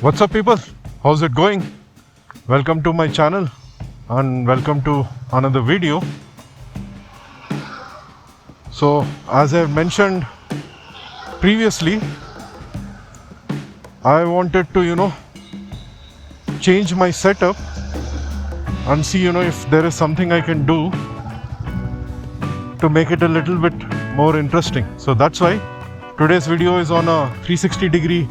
What's up people, how's it going? Welcome to my channel and welcome to another video. So as I mentioned previously, I wanted to change my setup and see if there is something I can do to make it a little bit more interesting. So that's why today's video is on a 360-degree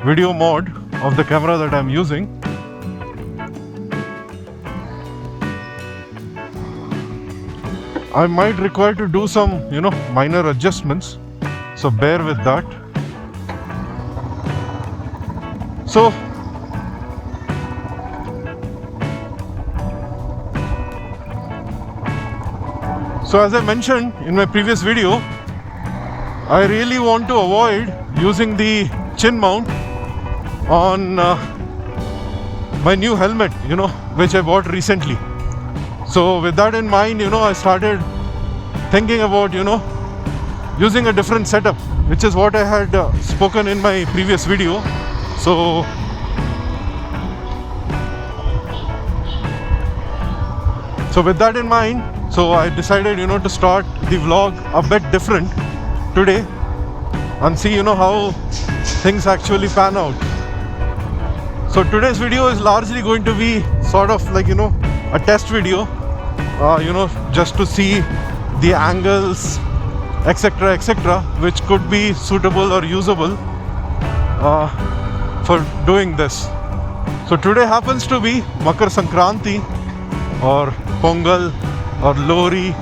video mode of the camera that I'm using. I might require to do some minor adjustments, so bear with that. So as I mentioned in my previous video, I really want to avoid using the chin mount on my new helmet, which I bought recently. So with that in mind, I started thinking about, using a different setup, which is what I had spoken in my previous video. So with that in mind, so I decided, to start the vlog a bit different today and see, how things actually pan out. So today's video is largely going to be sort of like, a test video, just to see the angles, etc., which could be suitable or usable for doing this. So today happens to be Makar Sankranti or Pongal or Lohri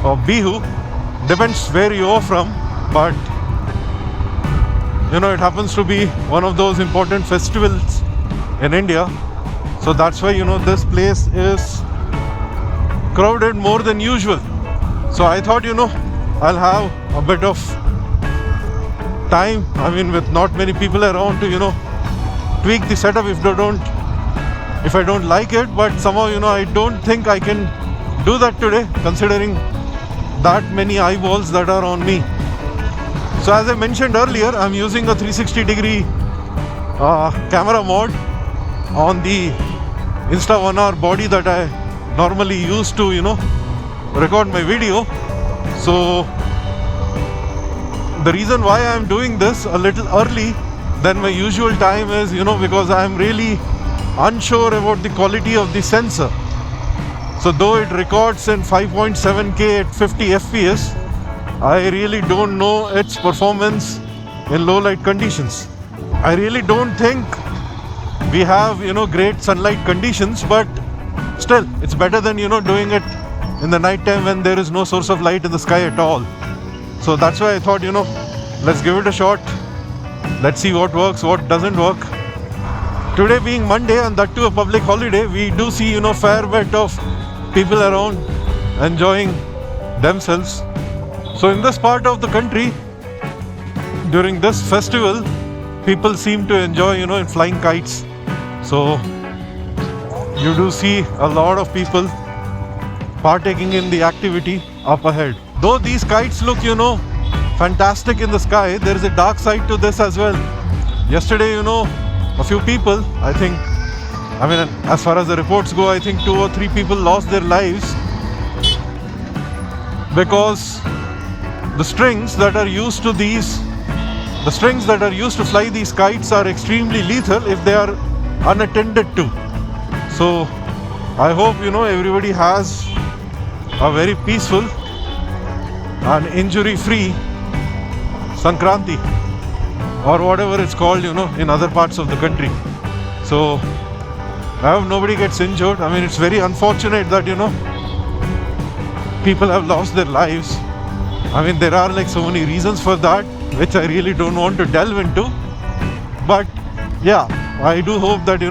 or Bihu, depends where you are from, but it happens to be one of those important festivals in India. So that's why this place is crowded more than usual. So I thought I'll have a bit of time, with not many people around, to tweak the setup if I don't like it. But somehow I don't think I can do that today, considering that many eyeballs that are on me. So as I mentioned earlier, I'm using a 360-degree camera mode on the Insta1R body that I normally use to record my video. So the reason why I'm doing this a little early than my usual time is because I'm really unsure about the quality of the sensor. So though it records in 5.7K at 50 FPS, I really don't know its performance in low light conditions. I really don't think we have great sunlight conditions, but still it's better than doing it in the night time when there is no source of light in the sky at all. So that's why I thought let's give it a shot. Let's see what works, what doesn't work. Today being Monday, and that too a public holiday, we do see fair bit of people around enjoying themselves. So in this part of the country, during this festival, people seem to enjoy in flying kites. So you do see a lot of people partaking in the activity up ahead. Though these kites look fantastic in the sky, there is a dark side to this as well. Yesterday a few people, as far as the reports go, I think 2 or 3 people lost their lives because the strings that are used to fly these kites are extremely lethal if they are unattended to. So I hope everybody has a very peaceful and injury-free Sankranti, or whatever it's called in other parts of the country. So I hope nobody gets injured. It's very unfortunate that people have lost their lives. There are so many reasons for that, which I really don't want to delve into. But yeah, I do hope that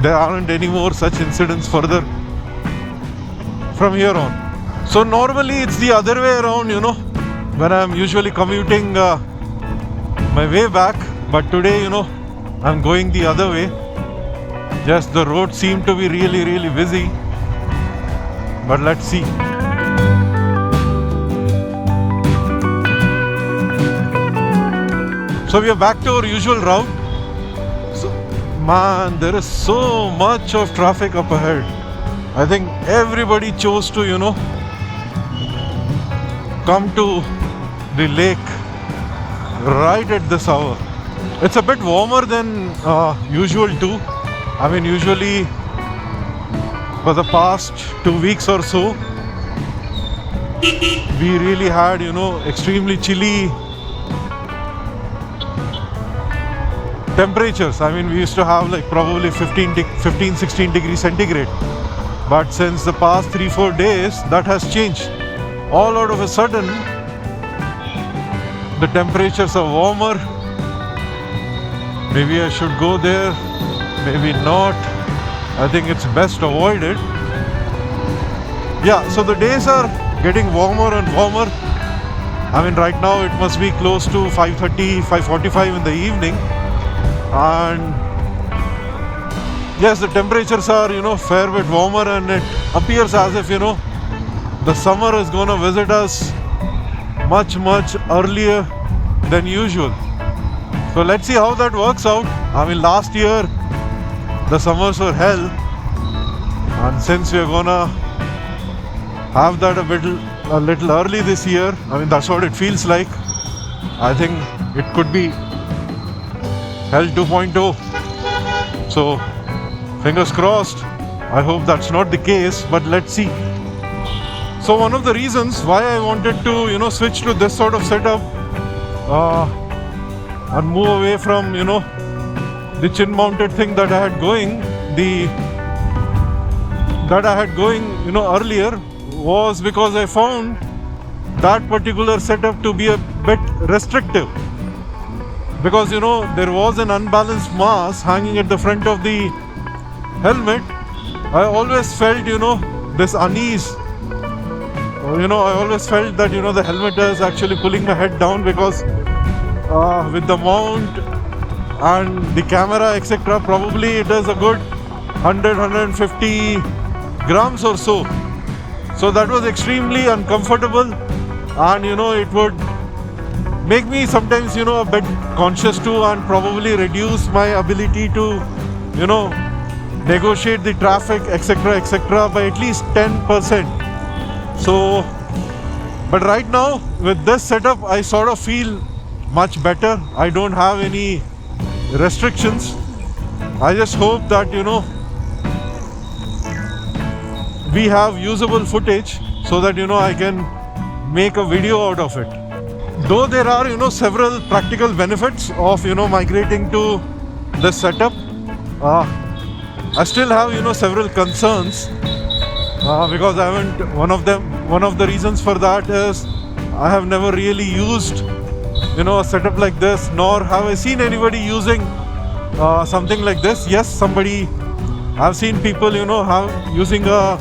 there aren't any more such incidents further from here on. So normally it's the other way around, when I'm usually commuting my way back, but today I'm going the other way. Just the roads seem to be really, really busy, but let's see. So we are back to our usual route. man, there is so much of traffic up ahead. I think everybody chose to, come to the lake right at this hour. It's a bit warmer than usual too. I mean, usually for the past 2 weeks or so, we really had, extremely chilly temperatures. I mean, we used to have like probably 16 degrees centigrade. But since the past 3-4 days, that has changed. All out of a sudden, the temperatures are warmer. Maybe I should go there, maybe not. I think it's best avoided. Yeah, so the days are getting warmer and warmer. I mean, right now it must be close to 5:30, 5:45 in the evening. And yes, the temperatures are, fair bit warmer, and it appears as if, the summer is going to visit us much, much earlier than usual. So let's see how that works out. I mean, last year the summers were hell, and since we're gonna have that a little early this year, I mean, that's what it feels like. I think it could be hell 2.0. So fingers crossed. I hope that's not the case, but let's see. So one of the reasons why I wanted to, switch to this sort of setup and move away from, the chin mounted thing that I had going, earlier, was because I found that particular setup to be a bit restrictive. Because, there was an unbalanced mass hanging at the front of the helmet. I always felt, this unease. I always felt that, the helmet is actually pulling my head down, because with the mount and the camera, etc., probably it is a good 100-150 grams or so. So that was extremely uncomfortable, and it would make me sometimes, a bit conscious too, and probably reduce my ability to, negotiate the traffic, etc., by at least 10%. So, but right now with this setup, I sort of feel much better. I don't have any restrictions. I just hope that, we have usable footage so that, I can make a video out of it. Though there are, several practical benefits of, migrating to this setup, I still have, several concerns. Because I haven't, one of the reasons for that is I have never really used, a setup like this, nor have I seen anybody using something like this. Yes, I've seen people, using a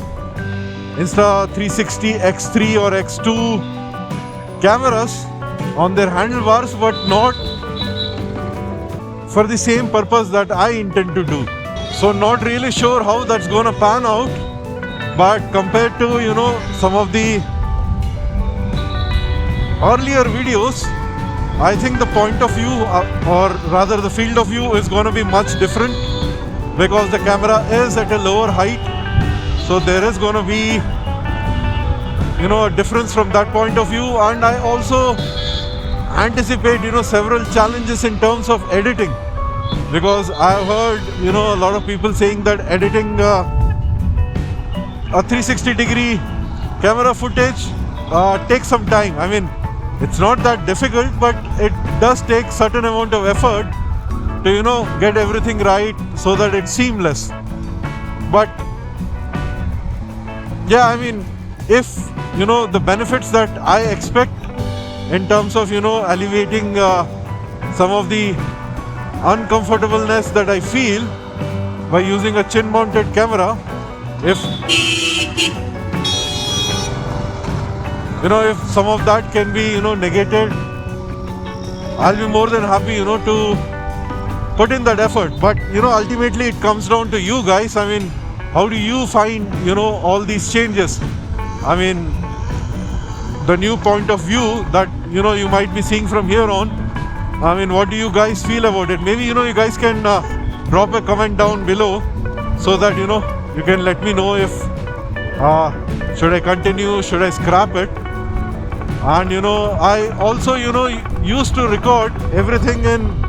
Insta360 X3 or X2 cameras on their handlebars, but not for the same purpose that I intend to do. So not really sure how that's gonna pan out. But compared to, some of the earlier videos, I think the point of view, or rather the field of view, is going to be much different, because the camera is at a lower height. So there is going to be, a difference from that point of view. And I also anticipate, several challenges in terms of editing, because I've heard, a lot of people saying that editing a 360-degree camera footage takes some time. I mean, it's not that difficult, but it does take certain amount of effort to, get everything right so that it's seamless. But yeah, I mean, if, the benefits that I expect in terms of, alleviating some of the uncomfortableness that I feel by using a chin-mounted camera, if some of that can be negated, I'll be more than happy to put in that effort. But ultimately it comes down to you guys. I mean, how do you find all these changes? I mean, the new point of view that you might be seeing from here on. I mean, what do you guys feel about it? Maybe you guys can drop a comment down below so that you know you can let me know if should I continue, should I scrap it. And you know, I also used to record everything in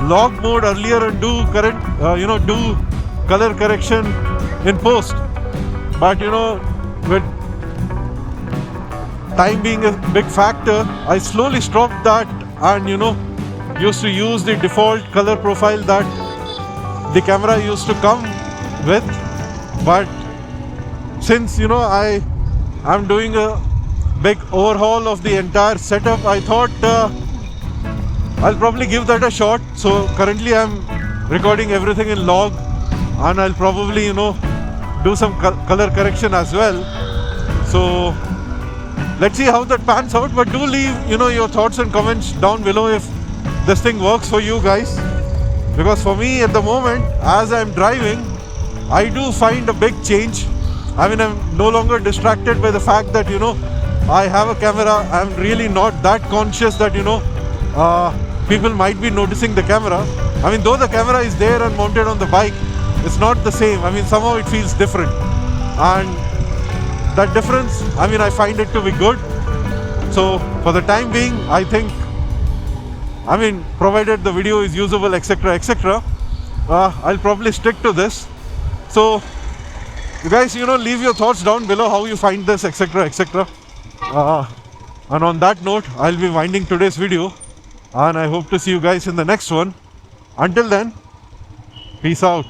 log mode earlier and do do color correction in post, but you know, with time being a big factor, I slowly stopped that and you know used to use the default color profile that the camera used to come with. But since you know I am doing a big overhaul of the entire setup, I thought I'll probably give that a shot. So currently I'm recording everything in log, and I'll probably do some color correction as well. So let's see how that pans out. But do leave your thoughts and comments down below if this thing works for you guys, because for me at the moment as I'm driving, I do find a big change. I mean, I'm no longer distracted by the fact that I have a camera. I'm really not that conscious that people might be noticing the camera. I mean, though the camera is there and mounted on the bike, it's not the same. I mean, somehow it feels different, and that difference, I mean, I find it to be good. So for the time being, I think, I mean, provided the video is usable, etc., etc., I'll probably stick to this. So you guys, leave your thoughts down below how you find this, etc., etc. And on that note, I'll be winding today's video, and I hope to see you guys in the next one. Until then, peace out.